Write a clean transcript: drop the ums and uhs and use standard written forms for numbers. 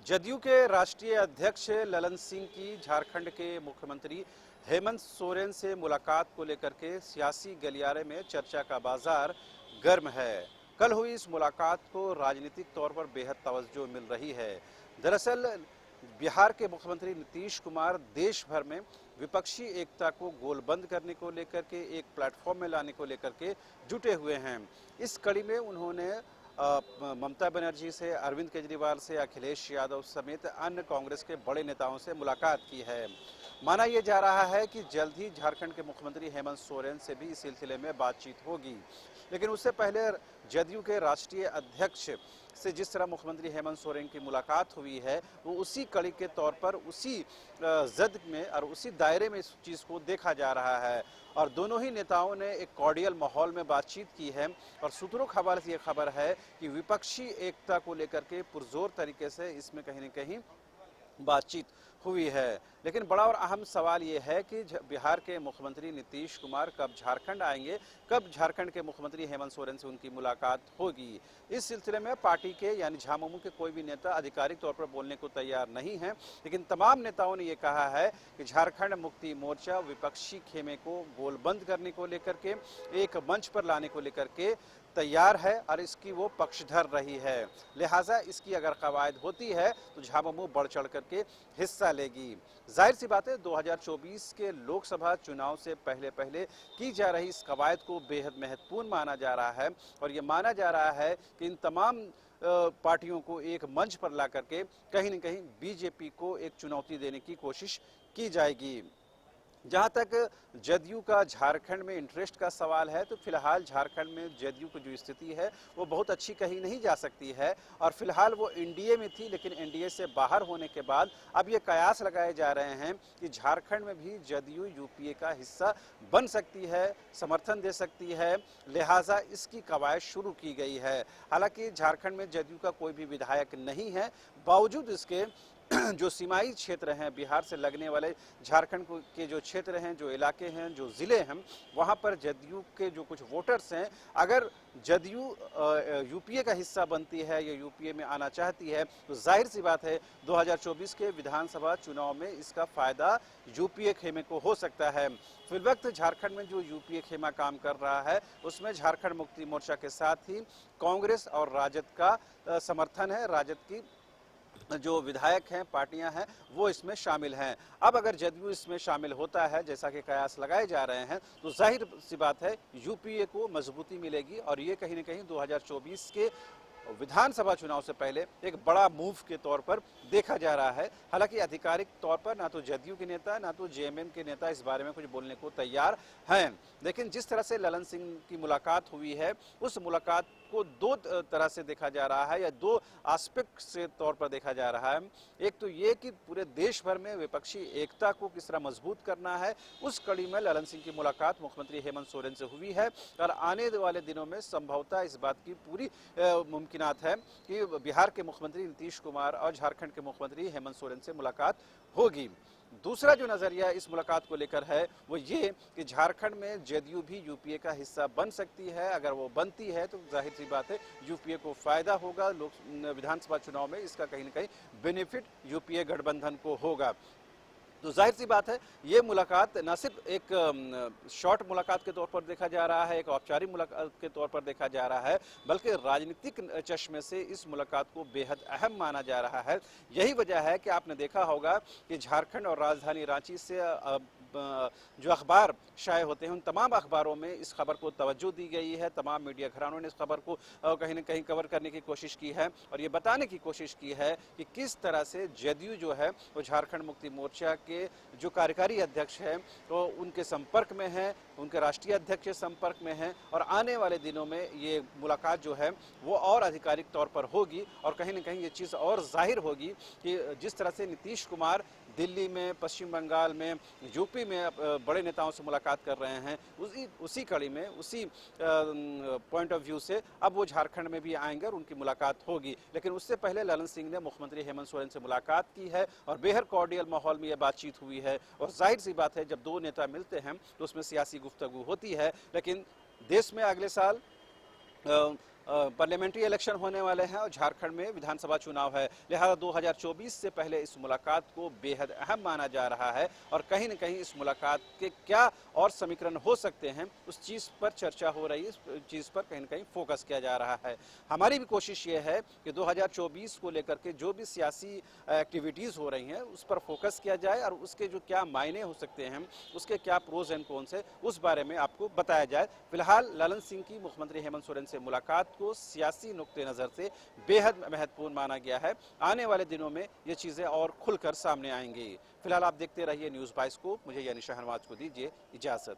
जदयू के राष्ट्रीय अध्यक्ष ललन सिंह की झारखंड के मुख्यमंत्री हेमंत सोरेन से मुलाकात को लेकर के सियासी गलियारे में चर्चा का बाजार गर्म है। कल हुई इस मुलाकात को राजनीतिक तौर पर बेहद तवज्जो मिल रही है। दरअसल बिहार के मुख्यमंत्री नीतीश कुमार देश भर में विपक्षी एकता को गोलबंद करने को लेकर के एक प्लेटफॉर्म में लाने को लेकर के जुटे हुए हैं। इस कड़ी में उन्होंने ममता बनर्जी से, अरविंद केजरीवाल से, अखिलेश यादव समेत अन्य कांग्रेस के बड़े नेताओं से मुलाकात की है। माना यह जा रहा है कि जल्द ही झारखंड के मुख्यमंत्री हेमंत सोरेन से भी इस सिलसिले में बातचीत होगी। लेकिन उससे पहले जदयू के राष्ट्रीय अध्यक्ष से जिस तरह मुख्यमंत्री हेमंत सोरेन की मुलाकात हुई है, वो उसी कड़ी के तौर पर, उसी जद में और उसी दायरे में इस चीज़ को देखा जा रहा है। और दोनों ही नेताओं ने एक कॉर्डियल माहौल में बातचीत की है। और सूत्रों के हवाले से ये खबर है कि विपक्षी एकता को लेकर के पुरजोर तरीके से इसमें कहीं न कहीं बातचीत हुई है। लेकिन बड़ा और अहम सवाल ये है कि बिहार के मुख्यमंत्री नीतीश कुमार कब झारखंड आएंगे, कब झारखंड के मुख्यमंत्री हेमंत सोरेन से उनकी मुलाकात होगी। इस सिलसिले में पार्टी के यानी झामुमो के कोई भी नेता आधिकारिक तौर पर बोलने को तैयार नहीं है। लेकिन तमाम नेताओं ने ये कहा है कि झारखंड मुक्ति मोर्चा विपक्षी खेमे को गोलबंद करने को लेकर के, एक मंच पर लाने को लेकर के तैयार है और इसकी वो पक्षधर रही है। लिहाजा इसकी अगर कवायद होती है तो झामुमो बढ़ चढ़ करके हिस्सा लेगी। जाहिर सी बात है, 2024 के लोकसभा चुनाव से पहले पहले की जा रही इस कवायद को बेहद महत्वपूर्ण माना जा रहा है। और ये माना जा रहा है कि इन तमाम पार्टियों को एक मंच पर ला करके कहीं न कहीं बीजेपी को एक चुनौती देने की कोशिश की जाएगी। जहाँ तक जदयू का झारखंड में इंटरेस्ट का सवाल है, तो फिलहाल झारखंड में जदयू की जो स्थिति है वो बहुत अच्छी कही नहीं जा सकती है। और फिलहाल वो एनडीए में थी, लेकिन एनडीए से बाहर होने के बाद अब ये कयास लगाए जा रहे हैं कि झारखंड में भी जदयू यूपीए का हिस्सा बन सकती है, समर्थन दे सकती है। लिहाजा इसकी कवायद शुरू की गई है। हालांकि झारखंड में जदयू का कोई भी विधायक नहीं है, बावजूद इसके जो सीमाई क्षेत्र हैं, बिहार से लगने वाले झारखंड के जो क्षेत्र हैं, जो इलाके हैं, जो ज़िले हैं, वहाँ पर जदयू के जो कुछ वोटर्स हैं, अगर जदयू यूपीए का हिस्सा बनती है या यूपीए में आना चाहती है, तो जाहिर सी बात है 2024 के विधानसभा चुनाव में इसका फ़ायदा यूपीए खेमे को हो सकता है। फिलवक्त झारखंड में जो यूपीए खेमा काम कर रहा है, उसमें झारखंड मुक्ति मोर्चा के साथ ही कांग्रेस और राजद का समर्थन है। राजद की जो विधायक हैं, पार्टियां हैं, वो इसमें शामिल हैं। अब अगर जदयू इसमें शामिल होता है, जैसा कि कयास लगाए जा रहे हैं, तो जाहिर सी बात है यूपीए को मजबूती मिलेगी। और ये कहीं न कहीं 2024 के विधानसभा चुनाव से पहले एक बड़ा मूव के तौर पर देखा जा रहा है। हालांकि आधिकारिक तौर पर ना तो जदयू के नेता, ना तो जेएमएम के नेता इस बारे में कुछ बोलने को तैयार हैं। लेकिन जिस तरह से ललन सिंह की मुलाकात हुई है, उस मुलाकात को दो तरह से देखा जा रहा है या दो एस्पेक्ट से तौर पर देखा जा रहा है। एक तो ये कि पूरे देश भर में विपक्षी एकता को किस तरह मजबूत करना है, उस कड़ी में ललन सिंह की मुलाकात मुख्यमंत्री हेमंत सोरेन से हुई है। और आने वाले दिनों में संभवतः इस बात की पूरी मुमकिनात है कि बिहार के मुख्यमंत्री नीतीश कुमार और झारखंड के मुख्यमंत्री हेमंत सोरेन से मुलाकात होगी। दूसरा जो नजरिया इस मुलाकात को लेकर है वो ये कि झारखंड में जदयू भी यूपीए का हिस्सा बन सकती है। अगर वो बनती है तो जाहिर सी बात है यूपीए को फायदा होगा। विधानसभा चुनाव में इसका कहीं न कहीं बेनिफिट यूपीए गठबंधन को होगा। तो जाहिर सी बात है ये मुलाकात न सिर्फ एक शॉर्ट मुलाकात के तौर पर देखा जा रहा है, एक औपचारिक मुलाकात के तौर पर देखा जा रहा है, बल्कि राजनीतिक चश्मे से इस मुलाकात को बेहद अहम माना जा रहा है। यही वजह है कि आपने देखा होगा कि झारखंड और राजधानी रांची से जो अखबार शाये होते हैं, उन तमाम अखबारों में इस खबर को तवज्जो दी गई है। तमाम मीडिया घरानों ने इस खबर को कहीं न कहीं कवर करने की कोशिश की है और ये बताने की कोशिश की है कि किस तरह से जदयू जो है वो झारखंड मुक्ति मोर्चा के जो कार्यकारी अध्यक्ष हैं तो उनके संपर्क में हैं, उनके राष्ट्रीय अध्यक्ष के संपर्क में हैं। और आने वाले दिनों में ये मुलाकात जो है वो और आधिकारिक तौर पर होगी और कहीं न कहीं ये चीज़ और जाहिर होगी कि जिस तरह से नीतीश कुमार दिल्ली में, पश्चिम बंगाल में, यूपी में बड़े नेताओं से मुलाकात कर रहे हैं, उसी कड़ी में, उसी पॉइंट ऑफ व्यू से अब वो झारखंड में भी आएंगे और उनकी मुलाकात होगी। लेकिन उससे पहले ललन सिंह ने मुख्यमंत्री हेमंत सोरेन से मुलाकात की है और बेहद कॉर्डियल माहौल में यह बातचीत हुई है। और जाहिर सी बात है जब दो नेता मिलते हैं तो उसमें सियासी गुफ्तगू होती है। लेकिन देश में अगले साल पार्लियामेंट्री इलेक्शन होने वाले हैं और झारखंड में विधानसभा चुनाव है, लिहाजा 2024 से पहले इस मुलाकात को बेहद अहम माना जा रहा है और कहीं न कहीं इस मुलाकात के क्या और समीकरण हो सकते हैं उस चीज़ पर चर्चा हो रही है, इस चीज़ पर कहीं न कहीं फोकस किया जा रहा है। हमारी भी कोशिश ये है कि 2024 को लेकर के जो भी सियासी एक्टिविटीज़ हो रही हैं उस पर फोकस किया जाए और उसके जो क्या मायने हो सकते हैं, उसके क्या प्रोज एंड कॉन्स है, उस बारे में आपको बताया जाए। फिलहाल ललन सिंह की मुख्यमंत्री हेमंत सोरेन से मुलाकात को सियासी नुक्ते नज़र से बेहद महत्वपूर्ण माना गया है। आने वाले दिनों में ये चीज़ें और खुलकर सामने आएंगी। फिलहाल आप देखते रहिए न्यूज़ 22 को। मुझे यानी शहनवाज को दीजिए इजाज़त।